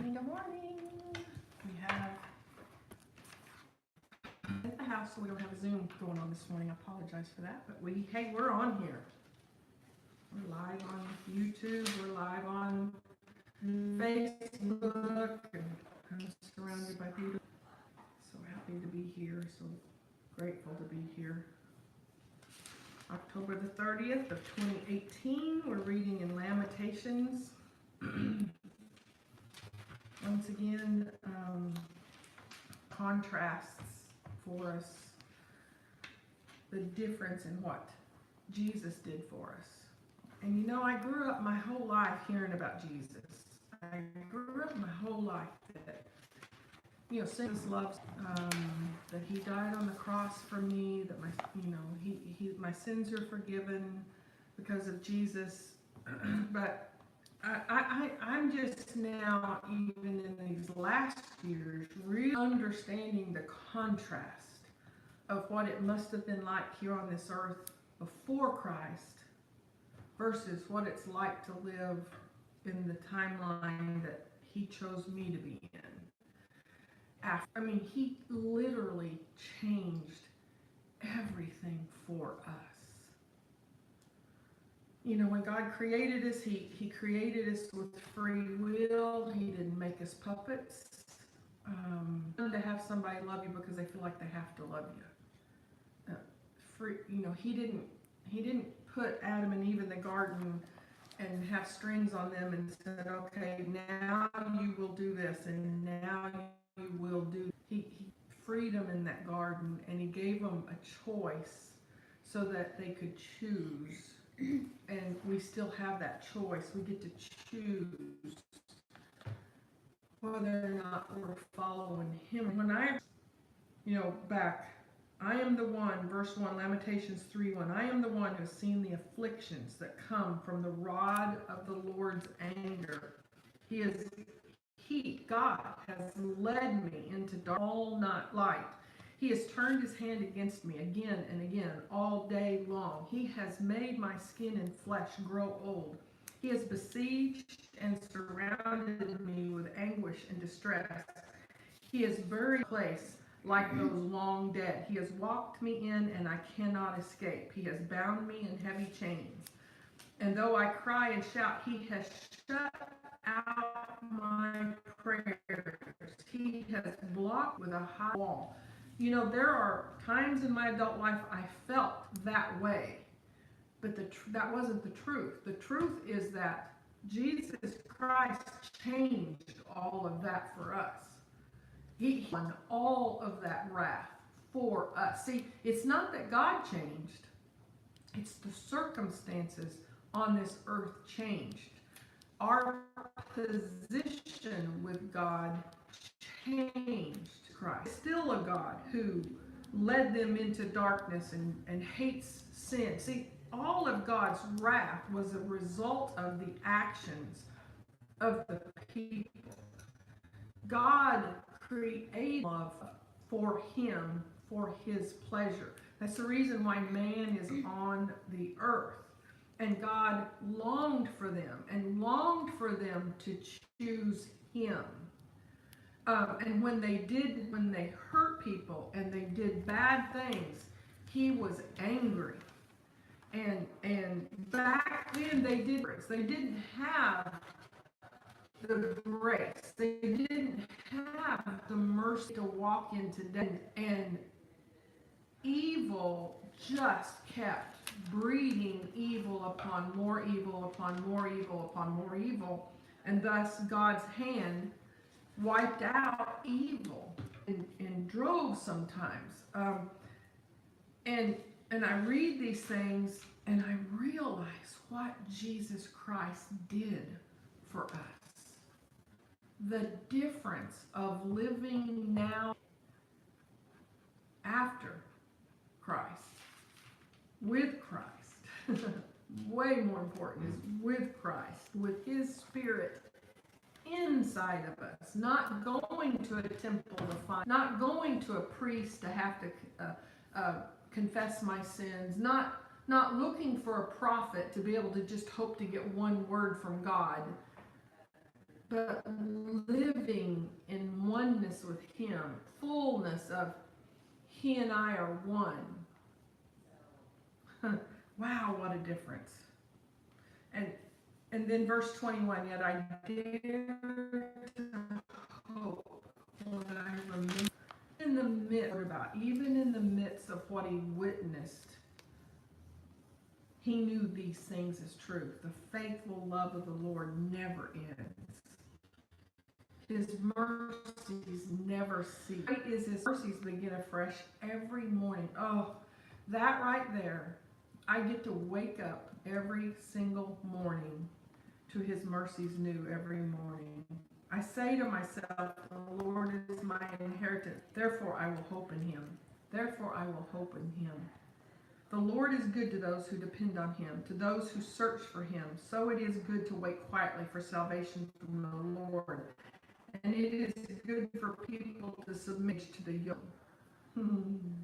morning, good morning. We have at the house, so we don't have a Zoom going on this morning. I apologize for that, but we're on here. We're live on YouTube, we're live on Facebook, and I'm surrounded by beautiful. So happy to be here, so grateful to be here. October the 30th of 2018, we're reading in Lamentations. Once again, contrasts for us the difference in what Jesus did for us. And you know, I grew up my whole life hearing about Jesus. I grew up my whole life that, you know, Jesus loves, that he died on the cross for me, that my sins are forgiven because of Jesus. But I'm just now, even in these last years, really understanding the contrast of what it must have been like here on this earth before Christ versus what it's like to live in the timeline that he chose me to be in. He literally changed everything for us. You know, when God created us, he created us with free will. He didn't make us puppets. To have somebody love you because they feel like they have to love you. He didn't put Adam and Eve in the garden and have strings on them and said, okay, now you will do this and now you will do. He freed them in that garden, and he gave them a choice so that they could choose. And we still have that choice. We get to choose whether or not we're following him. When I am the one, verse 1, Lamentations 3:1, I am the one who has seen the afflictions that come from the rod of the Lord's anger. God has led me into dark all night light. He has turned his hand against me again and again all day long. He has made my skin and flesh grow old. He has besieged and surrounded me with anguish and distress. He has buried my place like those long dead. He has locked me in and I cannot escape. He has bound me in heavy chains. And though I cry and shout, he has shut out my prayers. He has blocked with a high wall. You know, there are times in my adult life I felt that way, but that wasn't the truth. The truth is that Jesus Christ changed all of that for us. He won all of that wrath for us. See, it's not that God changed, it's the circumstances on this earth changed. Our position with God changed. Christ. Still a God who led them into darkness and hates sin. See, all of God's wrath was a result of the actions of the people. God created love for him, for his pleasure. That's the reason why man is on the earth. And God longed for them to choose him. And when they hurt people and they did bad things, he was angry. And back then they didn't have the grace. They didn't have the mercy to walk into death. And evil just kept breeding evil upon more evil, upon more evil, upon more evil. And thus God's hand wiped out evil in droves sometimes. And I read these things and I realize what Jesus Christ did for us. The difference of living now after Christ, with Christ. Way more important is with Christ, with his Spirit inside of us, not going to a temple to find, not going to a priest to have to confess my sins, not looking for a prophet to be able to just hope to get one word from God, but living in oneness with Him, fullness of He and I are one. Wow, what a difference. And then verse 21, yet I dare to hope what I remember in the midst, even in the midst of what he witnessed, he knew these things as truth. The faithful love of the Lord never ends. His mercies never cease. Great is his mercies begin afresh every morning. Oh, that right there. I get to wake up every single morning to his mercies new every morning. I say to myself, the Lord is my inheritance. Therefore I will hope in him. Therefore I will hope in him. The Lord is good to those who depend on him, to those who search for him. So it is good to wait quietly for salvation from the Lord. And it is good for people to submit to the yoke. Then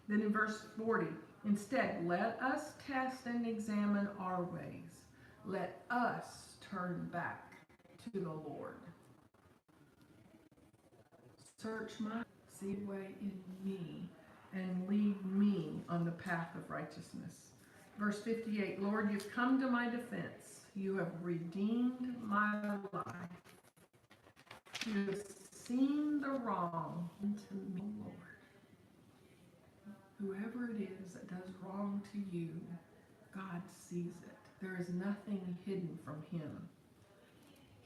in verse 40, instead, let us test and examine our ways. Let us turn back to the Lord. Search my way in me and lead me on the path of righteousness. Verse 58, Lord, you've come to my defense. You have redeemed my life. You have seen the wrong to me, Lord. Whoever it is that does wrong to you, God sees it. There is nothing hidden from him.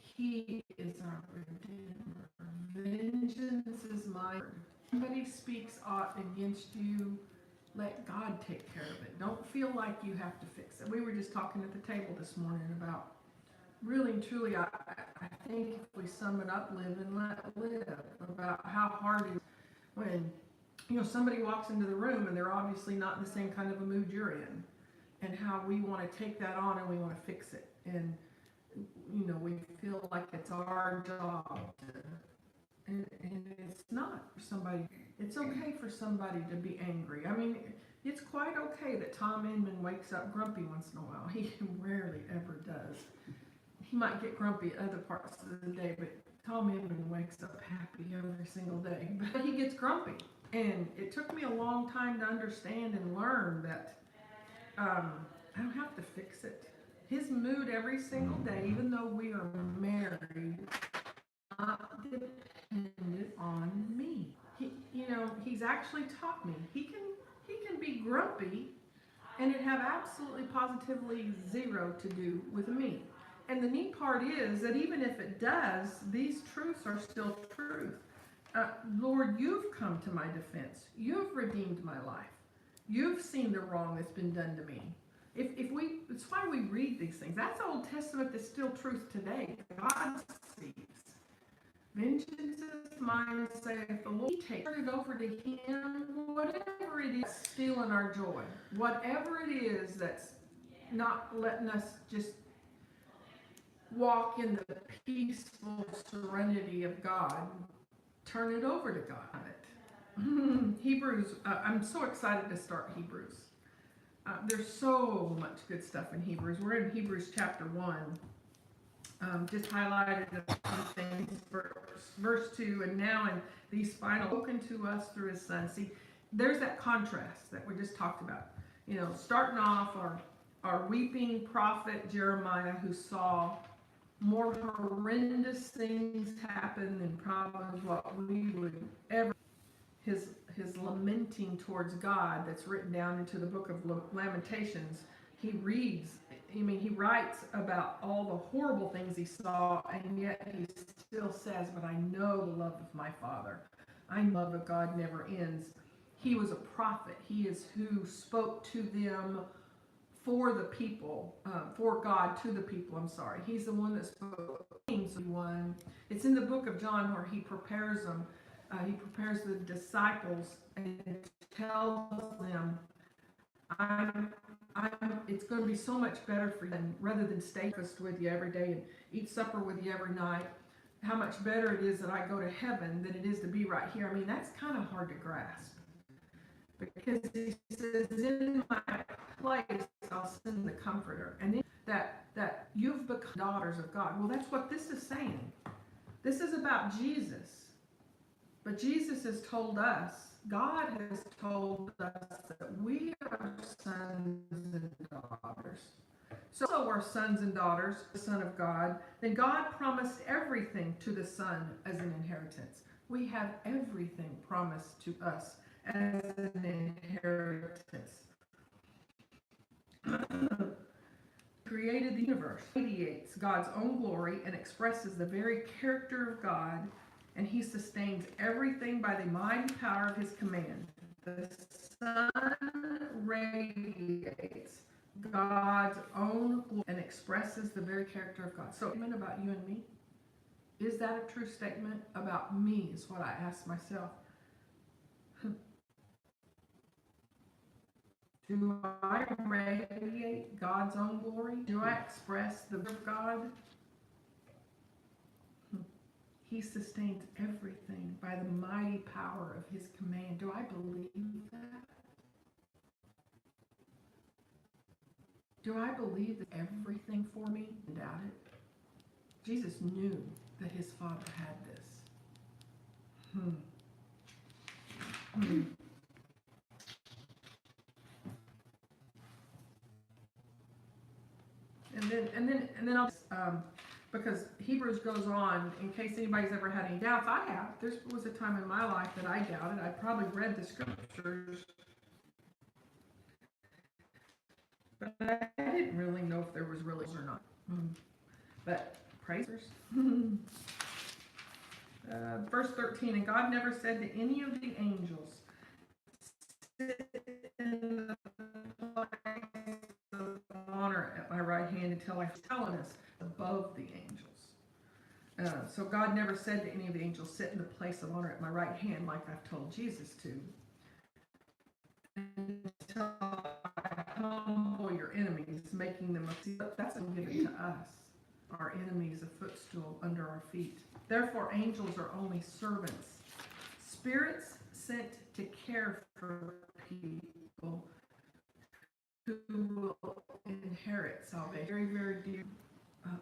He is our Redeemer. Vengeance is mine. If somebody speaks aught against you, let God take care of it. Don't feel like you have to fix it. We were just talking at the table this morning about really and truly, I think if we sum it up, live and let live, about how hard it is when somebody walks into the room and they're obviously not in the same kind of a mood you're in, and how we want to take that on and we want to fix it, and we feel like it's our job and it's not for somebody. It's okay for somebody to be angry. I mean, it's quite okay that Tom Inman wakes up grumpy once in a while. He rarely ever does. He might get grumpy other parts of the day, but Tom Inman wakes up happy every single day. But he gets grumpy. And it took me a long time to understand and learn that I don't have to fix it. His mood every single day, even though we are married, not dependent on me. He's actually taught me he can be grumpy, and it have absolutely positively zero to do with me. And the neat part is that even if it does, these truths are still truth. Lord, you've come to my defense. You've redeemed my life. You've seen the wrong that's been done to me. It's why we read these things. That's Old Testament that's still truth today. God sees. Vengeance is mine, saith the Lord. Turn it over to him. Whatever it is stealing our joy, whatever it is that's not letting us just walk in the peaceful serenity of God, turn it over to God. Hebrews, I'm so excited to start Hebrews. There's so much good stuff in Hebrews. We're in Hebrews chapter 1. Just highlighted a few things, verse 2, and now in these final, spoken to us through his son. See, there's that contrast that we just talked about. Starting off our weeping prophet Jeremiah, who saw more horrendous things happen than probably what we would ever. His lamenting towards God that's written down into the book of Lamentations. He writes about all the horrible things he saw, and yet he still says, but I know the love of my Father. I know that God never ends. He was a prophet. He is who spoke to them for the people, for God to the people, I'm sorry. He's the one that spoke. It's in the book of John where he prepares them. He prepares the disciples and tells them, it's going to be so much better for you, rather than stay with you every day and eat supper with you every night. How much better it is that I go to heaven than it is to be right here. I mean, that's kind of hard to grasp. Because he says, in my place, I'll send the Comforter. And then that you've become daughters of God. Well, that's what this is saying. This is about Jesus. But Jesus has told us, God has told us that we are sons and daughters. So we're sons and daughters, the Son of God. Then God promised everything to the Son as an inheritance. We have everything promised to us as an inheritance. Created the universe, radiates God's own glory and expresses the very character of God, and he sustains everything by the mighty power of his command. The Son radiates God's own glory and expresses the very character of God. So, statement about you and me, is that a true statement about me, is what I ask myself. Do I radiate God's own glory? Do I express the word of God? He sustains everything by the mighty power of his command. Do I believe that? Do I believe that everything for me? I doubt it. Jesus knew that his Father had this. And then I'll because Hebrews goes on, in case anybody's ever had any doubts. I have. There was a time in my life that I doubted. I probably read the scriptures, but I didn't really know if there was really or not. But praisers. Verse 13, and God never said to any of the angels, sit in the place of honor at my right hand until I telling us above the angels. So God never said to any of the angels, sit in the place of honor at my right hand like I've told Jesus to. Until I humble your enemies, making them a, that's given to us, our enemies, a footstool under our feet. Therefore, angels are only servants, spirits sent to care for people who will inherit salvation. Very, very dear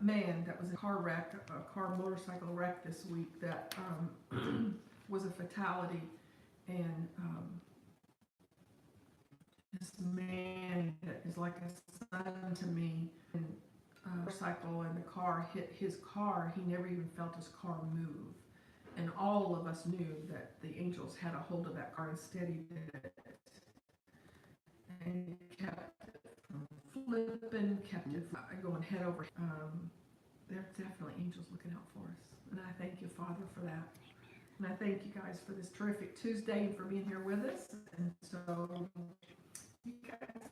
man that was in a car wreck, a motorcycle wreck this week that was a fatality, and this man that is like a son to me, and motorcycle and the car hit his car. He never even felt his car move, and all of us knew that the angels had a hold of that car and steadied it, and kept it from flipping, kept it from going head over. There's definitely angels looking out for us, and I thank you, Father, for that. And I thank you guys for this terrific Tuesday and for being here with us. And so you guys